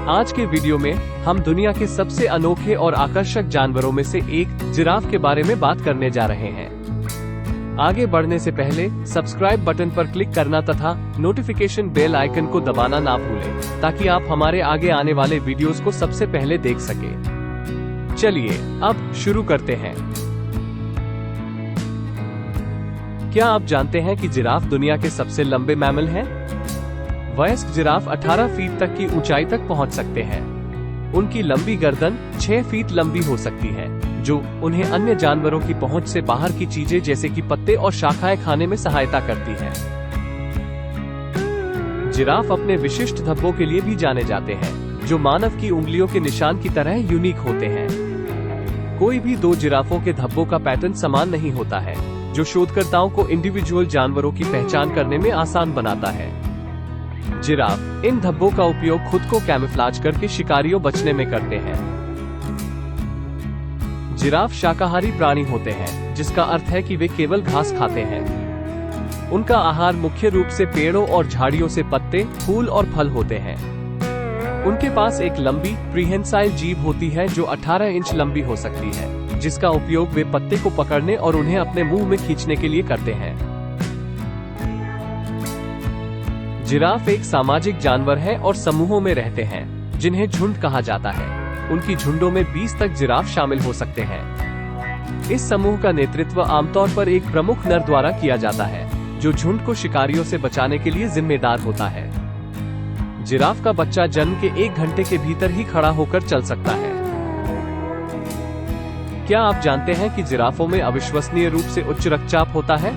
आज के वीडियो में हम दुनिया के सबसे अनोखे और आकर्षक जानवरों में से एक जिराफ के बारे में बात करने जा रहे हैं। आगे बढ़ने से पहले सब्सक्राइब बटन पर क्लिक करना तथा नोटिफिकेशन बेल आइकन को दबाना ना भूलें, ताकि आप हमारे आगे आने वाले वीडियोस को सबसे पहले देख सकें। चलिए अब शुरू करते हैं। क्या आप जानते हैं कि जिराफ दुनिया के सबसे लंबे मैमल हैं? वयस्क जिराफ 18 फीट तक की ऊंचाई तक पहुंच सकते हैं। उनकी लंबी गर्दन 6 फीट लंबी हो सकती है, जो उन्हें अन्य जानवरों की पहुंच से बाहर की चीजें जैसे कि पत्ते और शाखाएं खाने में सहायता करती है। जिराफ अपने विशिष्ट धब्बों के लिए भी जाने जाते हैं, जो मानव की उंगलियों के निशान की तरह यूनिक होते हैं। कोई भी दो जिराफों के धब्बों का पैटर्न समान नहीं होता है, जो शोधकर्ताओं को इंडिविजुअल जानवरों की पहचान करने में आसान बनाता है। जिराफ इन धब्बों का उपयोग खुद को कैमोफ्लेज करके शिकारियों बचने में करते हैं। जिराफ शाकाहारी प्राणी होते हैं, जिसका अर्थ है कि वे केवल घास खाते हैं। उनका आहार मुख्य रूप से पेड़ों और झाड़ियों से पत्ते, फूल और फल होते हैं। उनके पास एक लंबी प्रीहेंसाइल जीभ होती है जो 18 इंच लंबी हो सकती है, जिसका उपयोग वे पत्ते को पकड़ने और उन्हें अपने मुंह में खींचने के लिए करते हैं। जिराफ एक सामाजिक जानवर है और समूहों में रहते हैं, जिन्हें झुंड कहा जाता है। उनकी झुंडों में 20 तक जिराफ शामिल हो सकते हैं। इस समूह का नेतृत्व आमतौर पर एक प्रमुख नर द्वारा किया जाता है, जो झुंड को शिकारियों से बचाने के लिए जिम्मेदार होता है। जिराफ का बच्चा जन्म के 1 घंटे के भीतर ही खड़ा होकर चल सकता है। क्या आप जानते हैं कि जिराफों में अविश्वसनीय रूप से उच्च रक्तचाप होता है?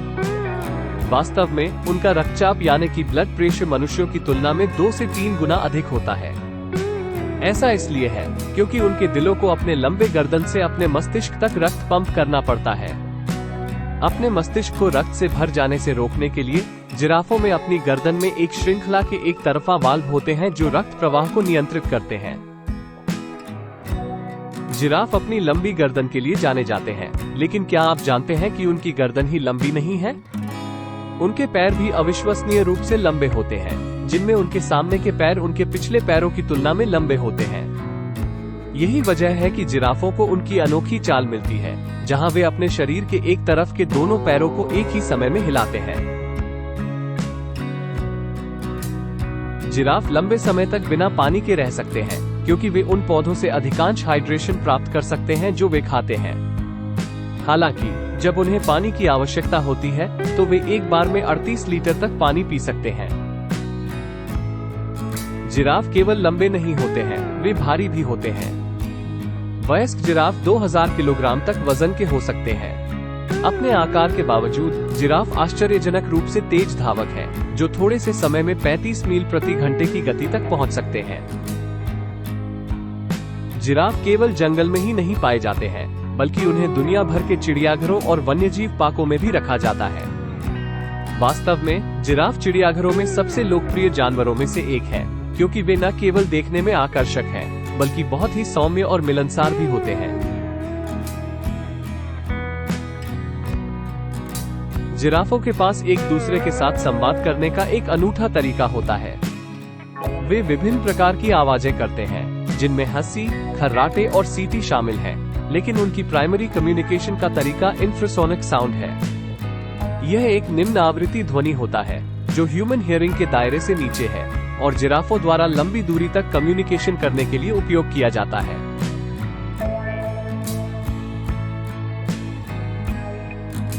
वास्तव में उनका रक्तचाप यानी कि ब्लड प्रेशर मनुष्यों की तुलना में 2 से 3 गुना अधिक होता है। ऐसा इसलिए है क्योंकि उनके दिलों को अपने लंबे गर्दन से अपने मस्तिष्क तक रक्त पंप करना पड़ता है। अपने मस्तिष्क को रक्त से भर जाने से रोकने के लिए जिराफों में अपनी गर्दन में एक श्रृंखला के एक तरफा वाल्व होते हैं, जो रक्त प्रवाह को नियंत्रित करते हैं। जिराफ अपनी लंबी गर्दन के लिए जाने जाते हैं, लेकिन क्या आप जानते हैं कि उनकी गर्दन ही लंबी नहीं है? उनके पैर भी अविश्वसनीय रूप से लंबे होते हैं, जिनमें उनके सामने के पैर उनके पिछले पैरों की तुलना में लंबे होते हैं। यही वजह है कि जिराफों को उनकी अनोखी चाल मिलती है, जहां वे अपने शरीर के एक तरफ के दोनों पैरों को एक ही समय में हिलाते हैं। जिराफ लंबे समय तक बिना पानी के रह सकते हैं, क्योंकि वे उन पौधों से अधिकांश हाइड्रेशन प्राप्त कर सकते हैं जो वे खाते हैं। हालांकि जब उन्हें पानी की आवश्यकता होती है, तो वे एक बार में 38 लीटर तक पानी पी सकते हैं। जिराफ केवल लंबे नहीं होते हैं, वे भारी भी होते हैं। वयस्क जिराफ 2000 किलोग्राम तक वजन के हो सकते हैं। अपने आकार के बावजूद जिराफ आश्चर्यजनक रूप से तेज धावक हैं, जो थोड़े से समय में 35 मील प्रति घंटे की गति तक पहुंच सकते हैं। जिराफ केवल जंगल में ही नहीं पाए जाते हैं, बल्कि उन्हें दुनिया भर के चिड़ियाघरों और वन्यजीव पार्कों में भी रखा जाता है। वास्तव में जिराफ चिड़ियाघरों में सबसे लोकप्रिय जानवरों में से एक है, क्योंकि वे न केवल देखने में आकर्षक हैं, बल्कि बहुत ही सौम्य और मिलनसार भी होते हैं। जिराफों के पास एक दूसरे के साथ संवाद करने का एक अनूठा तरीका होता है। वे विभिन्न प्रकार की आवाजें करते हैं, जिनमें हंसी, खर्राटे और सीटी शामिल हैं, लेकिन उनकी प्राइमरी कम्युनिकेशन का तरीका इंफ्रासोनिक साउंड है। यह एक निम्न आवृत्ति ध्वनि होता है, जो ह्यूमन हियरिंग के दायरे से नीचे है, और जिराफों द्वारा लंबी दूरी तक कम्युनिकेशन करने के लिए उपयोग किया जाता है।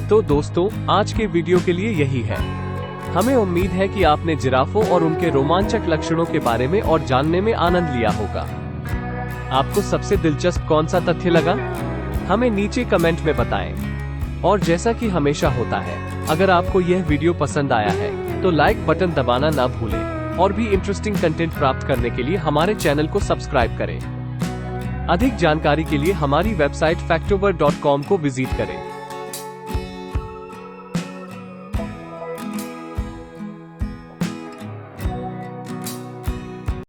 तो दोस्तों, आज के वीडियो के लिए यही है। हमें उम्मीद है कि आपने जिराफों और उनके रोमांचक लक्षणों के बारे में और जानने में आनंद लिया होगा। आपको सबसे दिलचस्प कौन सा तथ्य लगा? हमें नीचे कमेंट में बताएं। और जैसा कि हमेशा होता है, अगर आपको यह वीडियो पसंद आया है, तो लाइक बटन दबाना ना भूलें, और भी इंटरेस्टिंग कंटेंट प्राप्त करने के लिए हमारे चैनल को सब्सक्राइब करें। अधिक जानकारी के लिए हमारी वेबसाइट factover.com को विजिट करें।